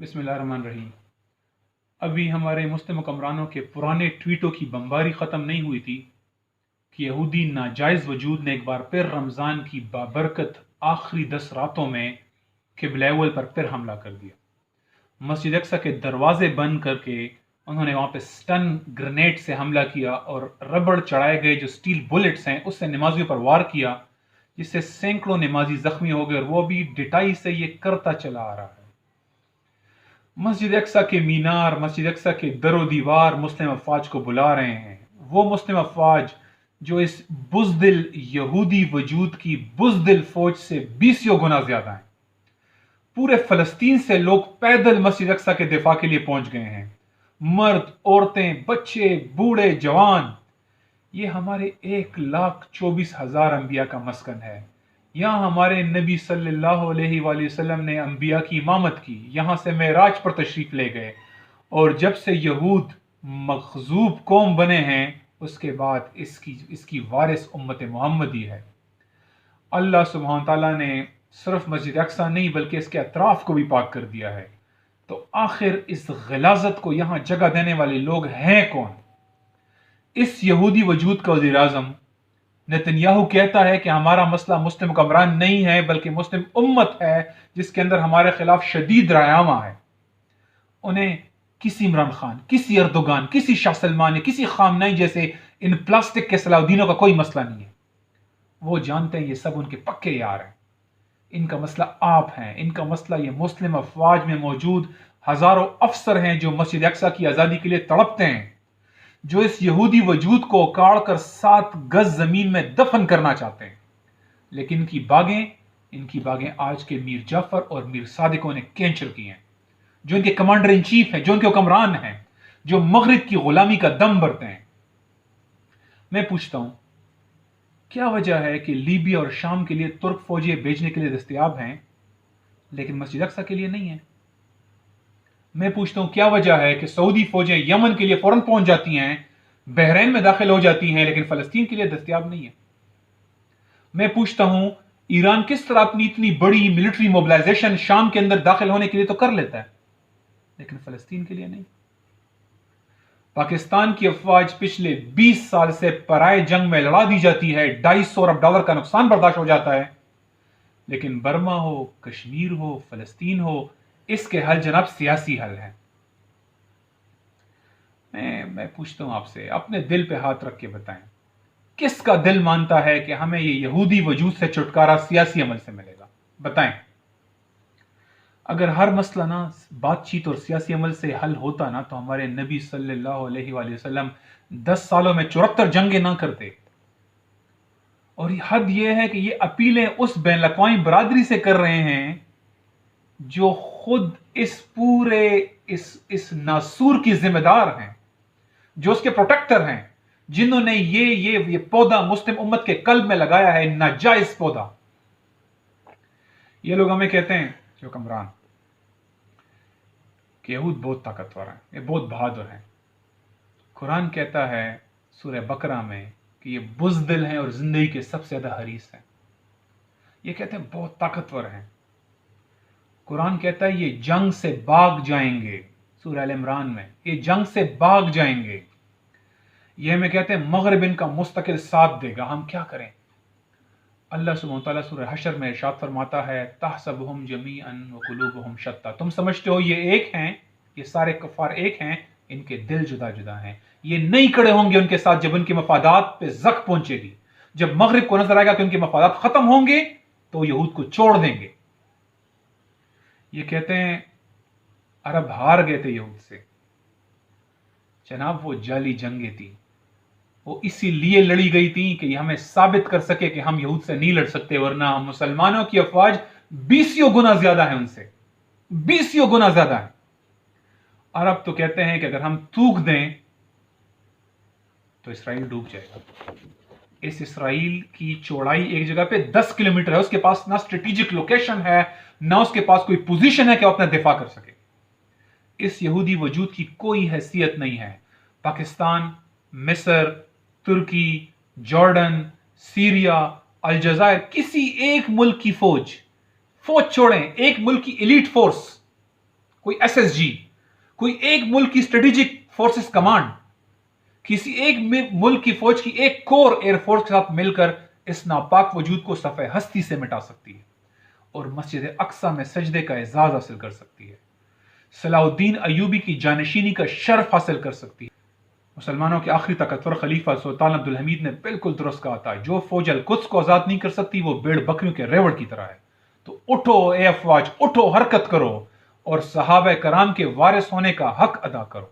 بسم اللہ الرحمن الرحیم۔ ابھی ہمارے مسلم حکمرانوں کے پرانے ٹویٹوں کی بمباری ختم نہیں ہوئی تھی کہ یہودی ناجائز وجود نے ایک بار پھر رمضان کی بابرکت آخری 10 راتوں میں قبلہ اول پر پھر حملہ کر دیا۔ مسجد اقصی کے دروازے بند کر کے انہوں نے وہاں پہ سٹن گرنیڈ سے حملہ کیا اور ربڑ چڑھائے گئے جو سٹیل بلٹس ہیں اس سے نمازیوں پر وار کیا، جس سے سینکڑوں نمازی زخمی ہو گئے، اور وہ بھی ڈٹائی سے یہ کرتا چلا آ رہا ہے۔ مسجد اقصی کے مینار، مسجد اقصی کے در و دیوار مسلم افواج کو بلا رہے ہیں، وہ مسلم افواج جو اس بزدل یہودی وجود کی بزدل فوج سے 20 گنا زیادہ ہیں۔ پورے فلسطین سے لوگ پیدل مسجد اقصی کے دفاع کے لیے پہنچ گئے ہیں، مرد، عورتیں، بچے، بوڑھے، جوان۔ یہ ہمارے 1,24,000 انبیاء کا مسکن ہے۔ یہاں ہمارے نبی صلی اللہ علیہ وآلہ وسلم نے انبیاء کی امامت کی، یہاں سے معراج پر تشریف لے گئے، اور جب سے یہود مغضوب قوم بنے ہیں اس کے بعد اس کی وارث امت محمدی ہے۔ اللہ سبحانہ تعالیٰ نے صرف مسجد اقصی نہیں بلکہ اس کے اطراف کو بھی پاک کر دیا ہے، تو آخر اس غلاظت کو یہاں جگہ دینے والے لوگ ہیں کون؟ اس یہودی وجود کا وزیر اعظم نتنیاہو کہتا ہے کہ ہمارا مسئلہ مسلم حکمران نہیں ہے بلکہ مسلم امت ہے جس کے اندر ہمارے خلاف شدید رایامہ ہے۔ انہیں کسی عمران خان، کسی اردوگان، کسی شاہ سلمان یا کسی خامنائی جیسے ان پلاسٹک کے صلاح الدینوں کا کوئی مسئلہ نہیں ہے۔ وہ جانتے ہیں یہ سب ان کے پکے یار ہیں۔ ان کا مسئلہ آپ ہیں، ان کا مسئلہ یہ مسلم افواج میں موجود ہزاروں افسر ہیں جو مسجد اقصی کی آزادی کے لیے تڑپتے ہیں، جو اس یہودی وجود کو اکاڑ کر 7 گز زمین میں دفن کرنا چاہتے ہیں، لیکن ان کی باغیں آج کے میر جعفر اور میر صادقوں نے کینچر کی ہیں، جو ان کے کمانڈر ان چیف ہیں، جو ان کے حکمران ہیں، جو مغرب کی غلامی کا دم بھرتے ہیں۔ میں پوچھتا ہوں کیا وجہ ہے کہ لیبیا اور شام کے لیے ترک فوجیں بھیجنے کے لیے دستیاب ہیں لیکن مسجد اقصی کے لیے نہیں ہیں؟ میں پوچھتا ہوں کیا وجہ ہے کہ سعودی فوجیں یمن کے لیے فوراً پہنچ جاتی ہیں، بحرین میں داخل ہو جاتی ہیں، لیکن فلسطین کے لیے دستیاب نہیں ہیں؟ میں پوچھتا ہوں ایران کس طرح اپنی اتنی بڑی ملٹری موبلائزیشن شام کے اندر داخل ہونے کے لیے تو کر لیتا ہے لیکن فلسطین کے لیے نہیں؟ پاکستان کی افواج پچھلے 20 سال سے پرائے جنگ میں لڑا دی جاتی ہے، $250 ارب کا نقصان برداشت ہو جاتا ہے، لیکن برما ہو، کشمیر ہو، فلسطین ہو، اس کے حل جناب سیاسی حل ہیں۔ میں پوچھتا ہوں آپ سے، اپنے دل پہ ہاتھ رکھ کے بتائیں کس کا دل مانتا ہے کہ ہمیں یہ یہودی وجود سے چھٹکارا سیاسی عمل سے ملے گا؟ بتائیں۔ اگر ہر مسئلہ نا بات چیت اور سیاسی عمل سے حل ہوتا نا تو ہمارے نبی صلی اللہ علیہ وآلہ وسلم 10 سالوں میں 74 جنگیں نہ کرتے۔ اور حد یہ ہے کہ یہ اپیلیں اس بین الاقوامی برادری سے کر رہے ہیں جو خود اس پورے اس ناسور کی ذمہ دار ہیں، جو اس کے پروٹیکٹر ہیں، جنہوں نے یہ پودا مسلم امت کے قلب میں لگایا ہے، ناجائز پودا۔ یہ لوگ ہمیں کہتے ہیں کہ حکمران کہ یہود بہت طاقتور ہیں، یہ بہت بہادر ہیں۔ قرآن کہتا ہے سورہ بقرہ میں کہ یہ بزدل ہیں اور زندگی کے سب سے زیادہ حریص ہیں۔ یہ کہتے ہیں بہت طاقتور ہیں۔ قرآن کہتا ہے یہ جنگ سے بھاگ جائیں گے، سورہ ال عمران میں یہ جنگ سے بھاگ جائیں گے۔ یہ ہمیں کہتے ہیں مغرب ان کا مستقل ساتھ دے گا، ہم کیا کریں؟ اللہ سبحانہ تعالیٰ سورہ حشر میں ارشاد فرماتا ہے تحسبهم جمیعا وقلوبهم شتیٰ، تم سمجھتے ہو یہ ایک ہیں، یہ سارے کفار ایک ہیں، ان کے دل جدا جدا ہیں، یہ نہیں کھڑے ہوں گے ان کے ساتھ جب ان کے مفادات پہ زخ پہنچے گی، جب مغرب کو نظر آئے گا کہ ان کے مفادات ختم ہوں گے تو یہود کو چھوڑ دیں گے۔ یہ کہتے ہیں عرب ہار گئے تھے یہود سے۔ جناب وہ جعلی جنگیں تھی، وہ اسی لیے لڑی گئی تھی کہ یہ ہمیں ثابت کر سکے کہ ہم یہود سے نہیں لڑ سکتے، ورنہ ہم مسلمانوں کی افواج 20 گنا زیادہ ہیں ان سے، 20 گنا زیادہ ہیں۔ عرب تو کہتے ہیں کہ اگر ہم تھوک دیں تو اسرائیل ڈوب جائے گا۔ اس اسرائیل کی چوڑائی ایک جگہ پہ 10 کلومیٹر ہے، اس کے پاس نہ اسٹریٹجک لوکیشن ہے، نہ اس کے پاس کوئی پوزیشن ہے کہ وہ اپنا دفاع کر سکے۔ اس یہودی وجود کی کوئی حیثیت نہیں ہے۔ پاکستان، مصر، ترکی، جارڈن، سیریا، الجزائر، کسی ایک ملک کی فوج چھوڑیں، ایک ملک کی ایلیٹ فورس کوئی ایس ایس جی، کوئی ایک ملک کی اسٹریٹجک فورسز کمانڈ کسی ایک ملک کی فوج کی ایک کور ایئر فورس کے ساتھ مل کر اس ناپاک وجود کو صفحہ ہستی سے مٹا سکتی ہے اور مسجد اقصی میں سجدے کا اعزاز حاصل کر سکتی ہے، صلاح الدین ایوبی کی جانشینی کا شرف حاصل کر سکتی ہے۔ مسلمانوں کے آخری طاقتور خلیفہ سلطان عبدالحمید نے بالکل درست کہا تھا، جو فوج القدس کو آزاد نہیں کر سکتی وہ بھیڑ بکریوں کے ریوڑ کی طرح ہے۔ تو اٹھو اے افواج، اٹھو، حرکت کرو اور صحابہ کرام کے وارث ہونے کا حق ادا کرو۔